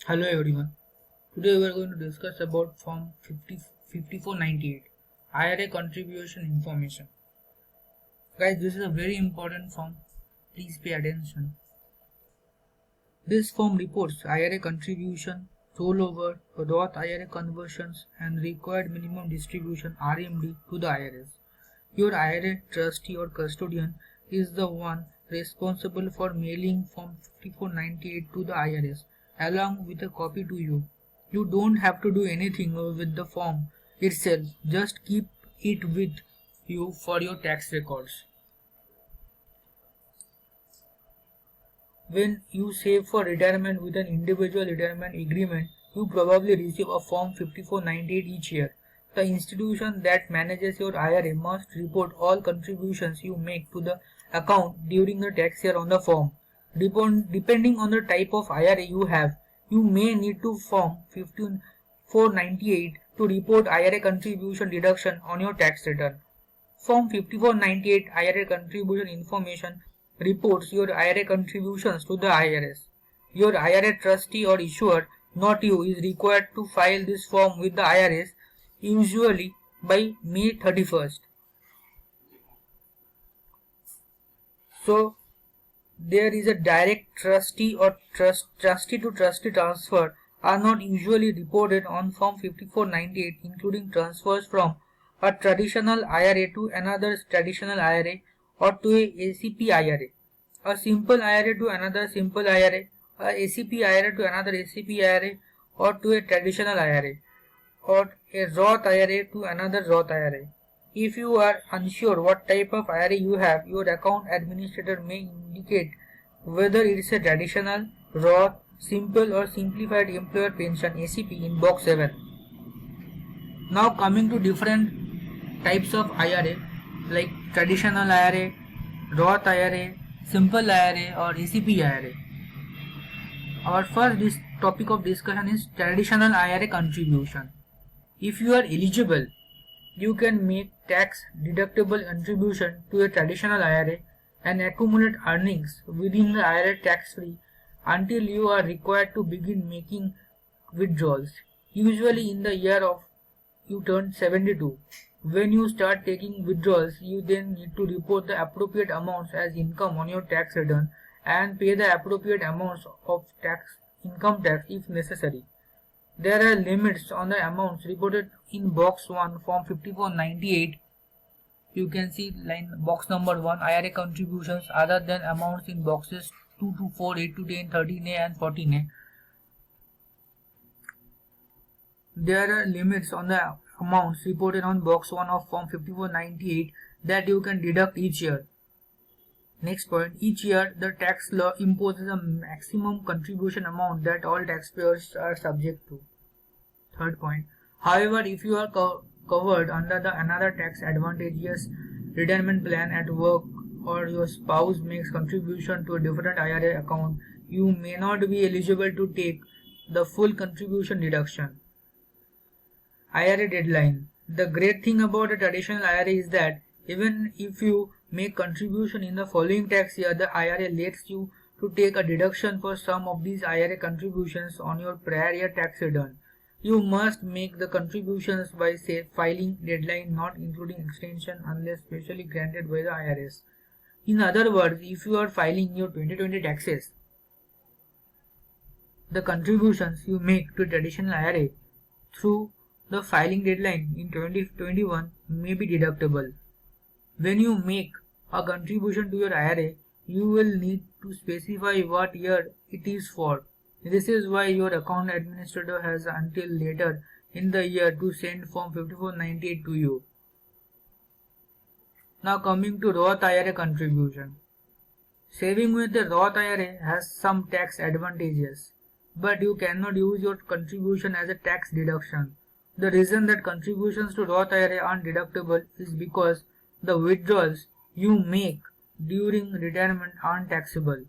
Hello everyone. Today we are going to discuss about Form 5498 IRA contribution information. Guys, this is a very important form. Please pay attention. This form reports IRA contribution, rollover, Roth IRA conversions and required minimum distribution RMD to the IRS. Your IRA trustee or custodian is the one responsible for mailing Form 5498 to the IRS along with a copy to you. You don't have to do anything with the form itself, just keep it with you for your tax records. When you save for retirement with an individual retirement agreement, you probably receive a Form 5498 each year. The institution that manages your IRA must report all contributions you make to the account during the tax year on the form. Depending on the type of IRA you have, you may need to Form 5498 to report IRA contribution deduction on your tax return. Form 5498 IRA contribution information reports your IRA contributions to the IRS. Your IRA trustee or issuer, not you, is required to file this form with the IRS usually by May 31st. So there is a direct trustee or trustee to trustee transfer are not usually reported on Form 5498, including transfers from a traditional IRA to another traditional IRA or to a ACP IRA, a simple IRA to another simple IRA, a ACP IRA to another ACP IRA, or to a traditional IRA, or a Roth IRA to another Roth IRA. If you are unsure what type of IRA you have, your account administrator may indicate whether it is a traditional, Roth, simple or simplified employer pension ACP in box 7. Now coming to different types of IRA like traditional IRA, Roth IRA, simple IRA or ACP IRA. Our first topic of discussion is traditional IRA contribution. If you are eligible, you can make tax deductible contribution to a traditional IRA and accumulate earnings within the IRA tax-free until you are required to begin making withdrawals, usually in the year of you turn 72. When you start taking withdrawals, you then need to report the appropriate amounts as income on your tax return and pay the appropriate amounts of income tax if necessary. There are limits on the amounts reported in box 1 form 5498. You can see line box number 1 IRA contributions other than amounts in boxes 2 to 4, 8 to 10, 13A and 14A. There are limits on the amounts reported on box 1 of form 5498 that you can deduct each year. Next point, each year the tax law imposes a maximum contribution amount that all taxpayers are subject to. Third point, however, if you are covered under the another tax advantageous retirement plan at work or your spouse makes contribution to a different IRA account, you may not be eligible to take the full contribution deduction. IRA deadline. The great thing about a traditional IRA is that even if you make contribution in the following tax year, the IRA lets you to take a deduction for some of these IRA contributions on your prior year tax return. You must make the contributions by say filing deadline, not including extension unless specially granted by the IRS. In other words, if you are filing your 2020 taxes, the contributions you make to traditional IRA through the filing deadline in 2021 may be deductible. When you make a contribution to your IRA, you will need to specify what year it is for. This is why your account administrator has until later in the year to send form 5498 to you. Now coming to Roth IRA contribution. Saving with the Roth IRA has some tax advantages, but you cannot use your contribution as a tax deduction. The reason that contributions to Roth IRA aren't deductible is because the withdrawals you make during retirement aren't taxable.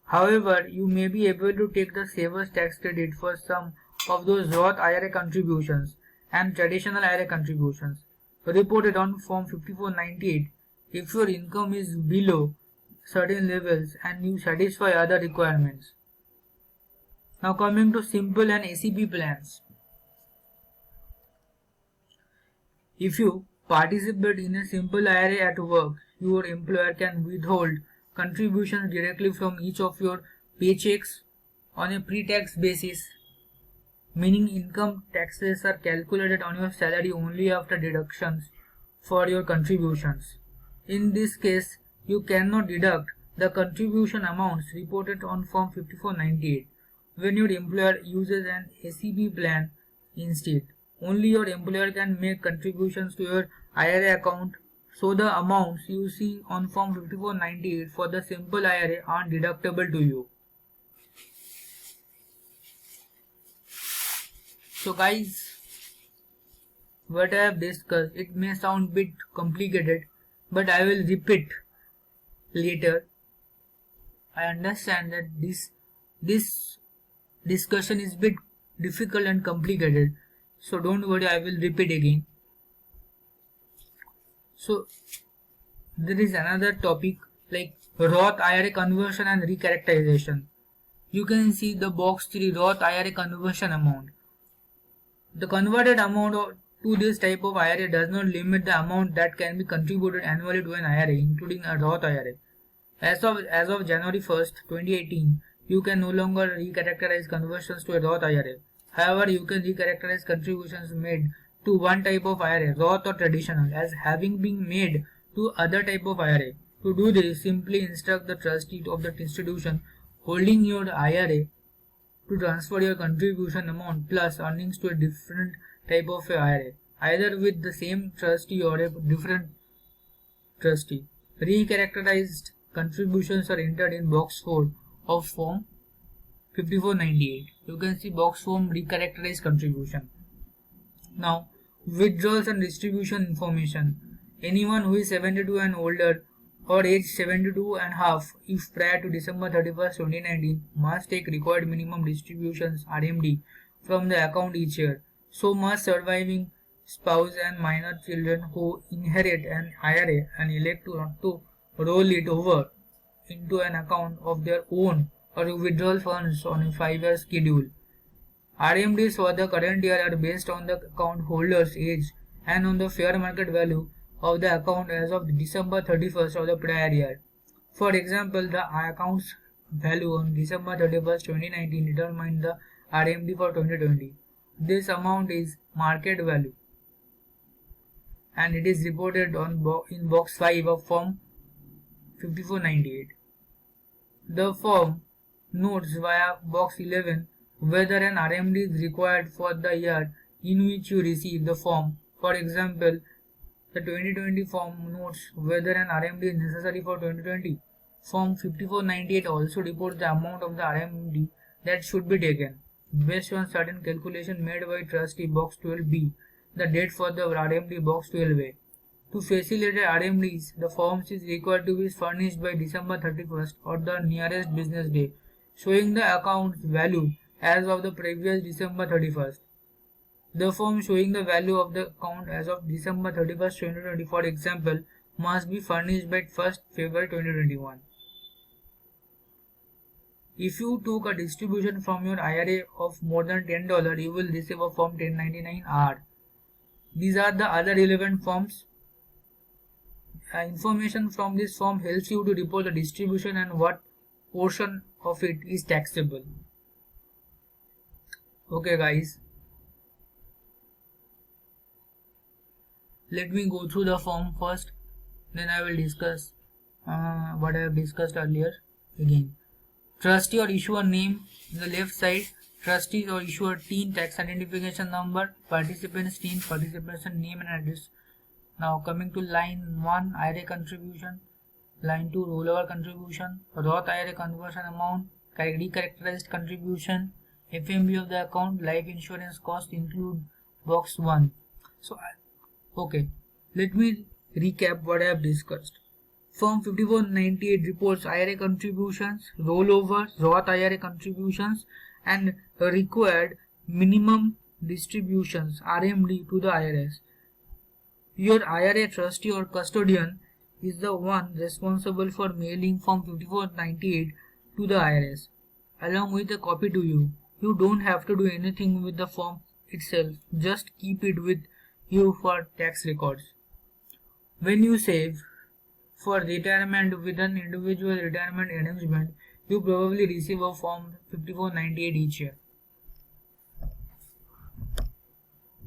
However, you may be able to take the saver's tax credit for some of those Roth IRA contributions and traditional IRA contributions reported on Form 5498 if your income is below certain levels and you satisfy other requirements. Now coming to simple and SEP plans. If you participate in a simple IRA at work, your employer can withhold contributions directly from each of your paychecks on a pre-tax basis, meaning income taxes are calculated on your salary only after deductions for your contributions. In this case, you cannot deduct the contribution amounts reported on Form 5498 when your employer uses an SEP plan instead. Only your employer can make contributions to your IRA account, so the amounts you see on Form 5498 for the simple IRA aren't deductible to you. So guys, what I have discussed, it may sound a bit complicated, but I will repeat later. I understand that this discussion is a bit difficult and complicated, so don't worry, I will repeat again. So there is another topic like Roth IRA conversion and recharacterization. You can see the box 3 Roth IRA conversion amount. The converted amount to this type of IRA does not limit the amount that can be contributed annually to an IRA, including a Roth IRA. As of January 1st, 2018, you can no longer recharacterize conversions to a Roth IRA. However, you can recharacterize contributions made to one type of IRA, Roth or traditional, as having been made to other type of IRA. To do this, simply instruct the trustee of that institution holding your IRA to transfer your contribution amount plus earnings to a different type of IRA, either with the same trustee or a different trustee. Recharacterized contributions are entered in box 4 of Form 5498. You can see box 4 recharacterized contribution. Now, withdrawals and distribution information. Anyone who is 72 and older or age 72 and half if prior to December 31st, 2019 must take required minimum distributions RMD from the account each year. So must surviving spouse and minor children who inherit an IRA and elect to roll it over into an account of their own or withdrawal funds on a 5-year schedule. RMDs for the current year are based on the account holder's age and on the fair market value of the account as of December 31st of the prior year. For example, the account's value on December 31st, 2019 determined the RMD for 2020. This amount is market value and it is reported in box 5 of Form 5498. The firm notes via box 11 whether an RMD is required for the year in which you receive the form. For example, the 2020 form notes whether an RMD is necessary for 2020. Form 5498 also reports the amount of the RMD that should be taken, based on certain calculation made by trustee box 12B, the date for the RMD box 12A. To facilitate RMDs, the forms is required to be furnished by December 31st or the nearest business day, showing the account's value as of the previous December 31st. The form showing the value of the account as of December 31st, 2020, for example, must be furnished by 1st February 2021. If you took a distribution from your IRA of more than $10, you will receive a Form 1099-R. These are the other relevant forms. Information from this form helps you to report the distribution and what portion of it is taxable. Okay guys, let me go through the form first, then I will discuss what I have discussed earlier again. Trustee or issuer name in the left side, trustee or issuer TIN, tax identification number, participants TIN, participants name and address. Now coming to line 1, IRA contribution, line 2, rollover contribution, Roth IRA conversion amount, recharacterized contribution, FMB of the account, life insurance cost include box 1. So okay, let me recap what I have discussed. Form 5498 reports IRA contributions, rollover, Roth IRA contributions and required minimum distributions RMD to the IRS. Your IRA trustee or custodian is the one responsible for mailing Form 5498 to the IRS, along with a copy to you. You don't have to do anything with the form itself, just keep it with you for tax records. When you save for retirement with an individual retirement arrangement, you probably receive a form 5498 each year.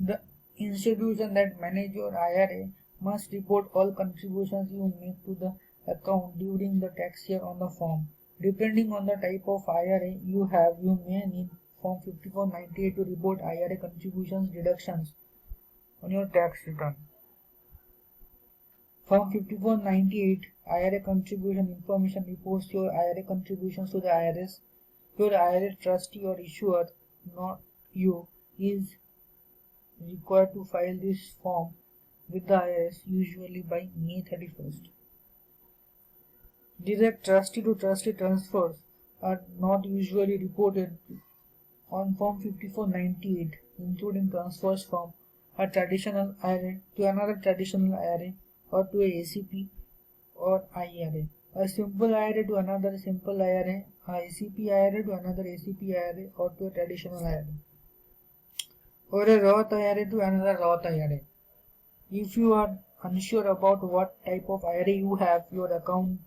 The institution that manage your IRA must report all contributions you make to the account during the tax year on the form. Depending on the type of IRA you have, you may need Form 5498 to report IRA contributions deductions on your tax return. Form 5498 IRA contribution information reports your IRA contributions to the IRS. Your IRA trustee or issuer, not you, is required to file this form with the IRS usually by May 31st. Direct trustee to trustee transfers are not usually reported on Form 5498, including transfers from a traditional IRA to another traditional IRA or to a ACP or IRA, a simple IRA to another simple IRA, a ACP IRA to another ACP IRA or to a traditional IRA, or a Roth IRA to another Roth IRA. If you are unsure about what type of IRA you have, your account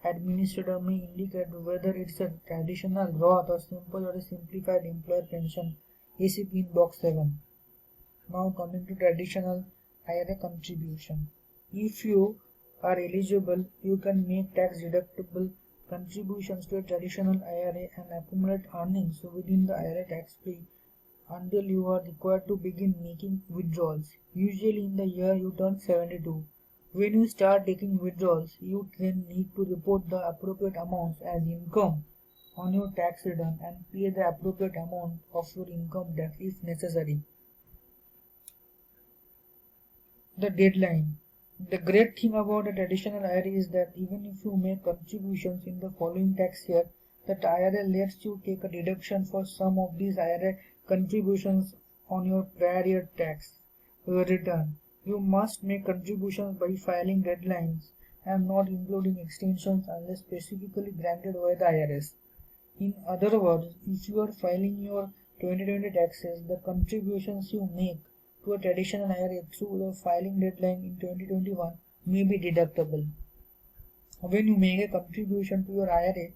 administrator may indicate whether it's a traditional Roth or simple or a simplified employer pension ACP in box 7. Now coming to traditional IRA contribution. If you are eligible, you can make tax deductible contributions to a traditional IRA and accumulate earnings within the IRA tax free until you are required to begin making withdrawals, usually in the year you turn 72. When you start taking withdrawals, you then need to report the appropriate amounts as income on your tax return and pay the appropriate amount of your income tax if necessary. The deadline. The great thing about a traditional IRA is that even if you make contributions in the following tax year, the IRA lets you take a deduction for some of these IRA contributions on your prior year tax return. You must make contributions by filing deadlines and not including extensions unless specifically granted by the IRS. In other words, if you are filing your 2020 taxes, the contributions you make to a traditional IRA through the filing deadline in 2021 may be deductible. When you make a contribution to your IRA,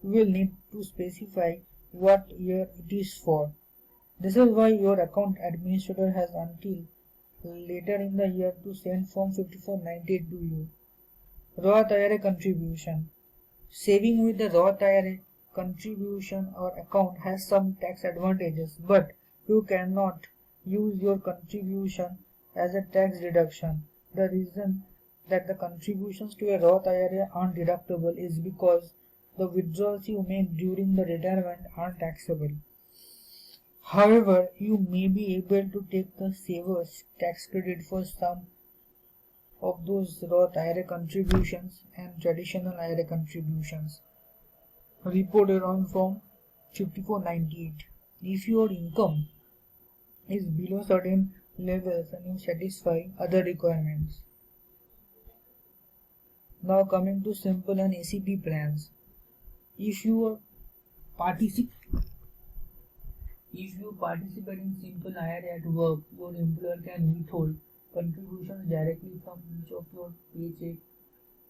you will need to specify what year it is for. This is why your account administrator has until later in the year to send Form 5498 to you. Roth IRA contribution. Saving with the Roth IRA contribution or account has some tax advantages, but you cannot use your contribution as a tax deduction. The reason that the contributions to a Roth IRA aren't deductible is because the withdrawals you make during the retirement aren't taxable. However, you may be able to take the saver's tax credit for some of those Roth IRA contributions and traditional IRA contributions reported on Form 5498. If your income is below certain levels and you satisfy other requirements. Now coming to simple and ACP plans. If you participate in simple IRA at work, your employer can withhold contributions directly from each of your paycheck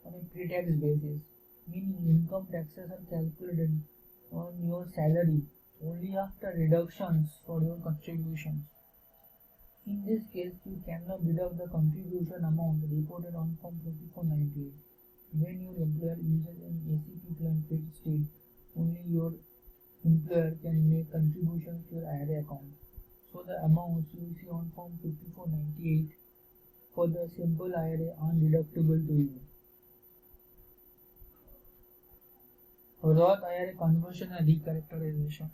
on a pre-tax basis, meaning income taxes are calculated on your salary only after reductions for your contributions. In this case, you cannot deduct the contribution amount reported on Form 5498. When your employer uses an ACP plan fit state, only your employer can make contributions to your IRA account. So the amounts you see on Form 5498 for the simple IRA are deductible to you. Roth IRA conversion and recharacterization.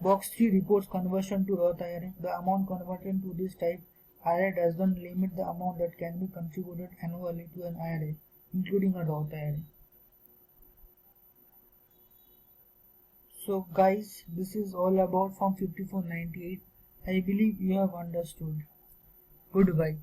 Box 3 reports conversion to Roth IRA. The amount converted to this type IRA does not limit the amount that can be contributed annually to an IRA, including a Roth IRA. So guys, this is all about Form 5498. I believe you have understood. Goodbye.